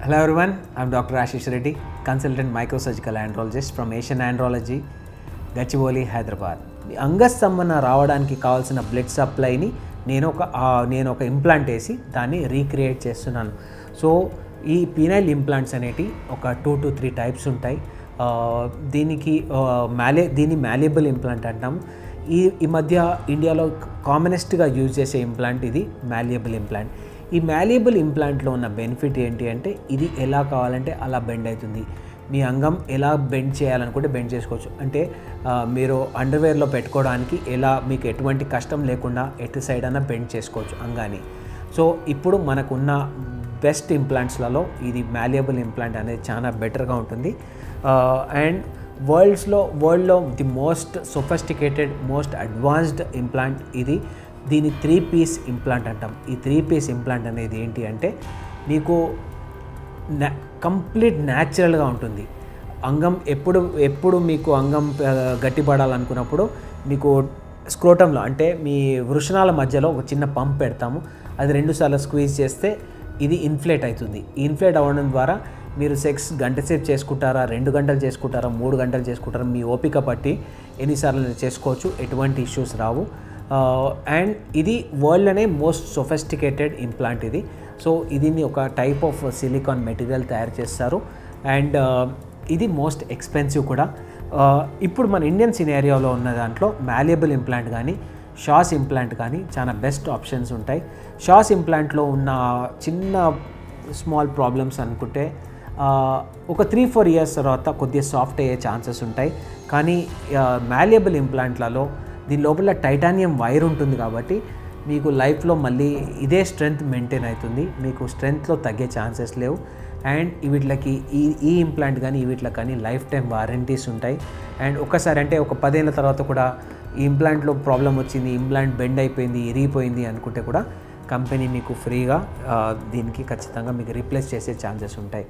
Hello everyone, I'm Dr. Ashish Reddy, consultant microsurgical andrologist from Asian Andrology, Gachibowli, Hyderabad. మీ అంగస్తంభన రావడానికి కావాల్సిన blood సప్లైని నేను ఒక implant వేసి దాన్ని రీక్రియేట్ చేస్తున్నాను. సో ఈ పీనైల్ ఇంప్లాంట్స్ అనేటి ఒక 2 to 3 టైప్స్ ఉంటాయి. దీన్ని మ్యాలియబుల్ ఇంప్లాంట్ అంటాం. ఈ మధ్య ఇండియాలో కామనెస్ట్గా యూజ్ చేసే ఇంప్లాంట్ ఇది మ్యాలియబుల్ ఇంప్లాంట్. ఈ మ్యాలియబుల్ ఇంప్లాంట్లో ఉన్న బెనిఫిట్ ఏంటి అంటే ఇది ఎలా కావాలంటే అలా బెండ్ అవుతుంది. మీ అంగం ఎలా బెండ్ చేయాలనుకుంటే బెండ్ చేసుకోవచ్చు. అంటే మీరు అండర్వేర్లో పెట్టుకోవడానికి ఎలా మీకు ఎటువంటి కష్టం లేకుండా ఎటు సైడ్ అయినా బెండ్ చేసుకోవచ్చు అంగాన్ని. సో ఇప్పుడు మనకున్న బెస్ట్ ఇంప్లాంట్స్లలో ఇది మ్యాలియబుల్ ఇంప్లాంట్ అనేది చాలా బెటర్గా ఉంటుంది. అండ్ వరల్డ్లో the most sophisticated most advanced implant ఇది. దీని 3-piece ఇంప్లాంట్ అంటాం. ఈ 3-piece ఇంప్లాంట్ అనేది ఏంటి అంటే మీకు కంప్లీట్ న్యాచురల్గా ఉంటుంది. అంగం ఎప్పుడు మీకు అంగం గట్టిపడాలనుకున్నప్పుడు మీకు స్క్రోటంలో అంటే మీ వృషణాల మధ్యలో ఒక చిన్న పంప్ పెడతాము. అది 2 సార్లు స్క్వీజ్ చేస్తే ఇది ఇన్ఫ్లేట్ అవుతుంది. ఈ ఇన్ఫ్లేట్ అవ్వడం ద్వారా మీరు సెక్స్ గంటసేపు చేసుకుంటారా, 2 గంటలు చేసుకుంటారా, 3 గంటలు చేసుకుంటారా, మీ ఓపిక పట్టి ఎన్నిసార్లు చేసుకోవచ్చు, ఎటువంటి ఇష్యూస్ రావు. అండ్ ఇది వరల్డ్లోనే మోస్ట్ సొఫిస్టికేటెడ్ ఇంప్లాంట్ ఇది. సో దీన్ని ఒక టైప్ ఆఫ్ సిలికాన్ మెటీరియల్ తయారు చేస్తారు. అండ్ ఇది మోస్ట్ ఎక్స్పెన్సివ్ కూడా. ఇప్పుడు మన ఇండియన్ సినారియోలో ఉన్న దాంట్లో మ్యాలియబుల్ ఇంప్లాంట్ కానీ షాస్ ఇంప్లాంట్ కానీ చాలా బెస్ట్ ఆప్షన్స్ ఉంటాయి. షాస్ ఇంప్లాంట్లో ఉన్న చిన్న స్మాల్ ప్రాబ్లమ్స్ అనుకుంటే ఒక 3-4 ఇయర్స్ తర్వాత కొద్దిగా సాఫ్ట్ అయ్యే ఛాన్సెస్ ఉంటాయి. కానీ మ్యాలియబుల్ ఇంప్లాంట్లలో దీని లోపల టైటానియం వైర్ ఉంటుంది కాబట్టి మీకు లైఫ్లో మళ్ళీ ఇదే స్ట్రెంగ్త్ మెయింటైన్ అవుతుంది. మీకు స్ట్రెంగ్త్లో తగ్గే ఛాన్సెస్ లేవు. అండ్ వీటికి ఈ ఇంప్లాంట్ కానీ వీటికి కానీ లైఫ్ టైం వారంటీస్ ఉంటాయి. అండ్ ఒక్కసారి అంటే ఒక 10 ఏళ్ళ తర్వాత కూడా ఈ ఇంప్లాంట్లో ప్రాబ్లం వచ్చింది, ఇంప్లాంట్ బెండ్ అయిపోయింది, ఇరిగిపోయింది అనుకుంటే కూడా కంపెనీ మీకు ఫ్రీగా దీనికి ఖచ్చితంగా మీకు రీప్లేస్ చేసే ఛాన్సెస్ ఉంటాయి.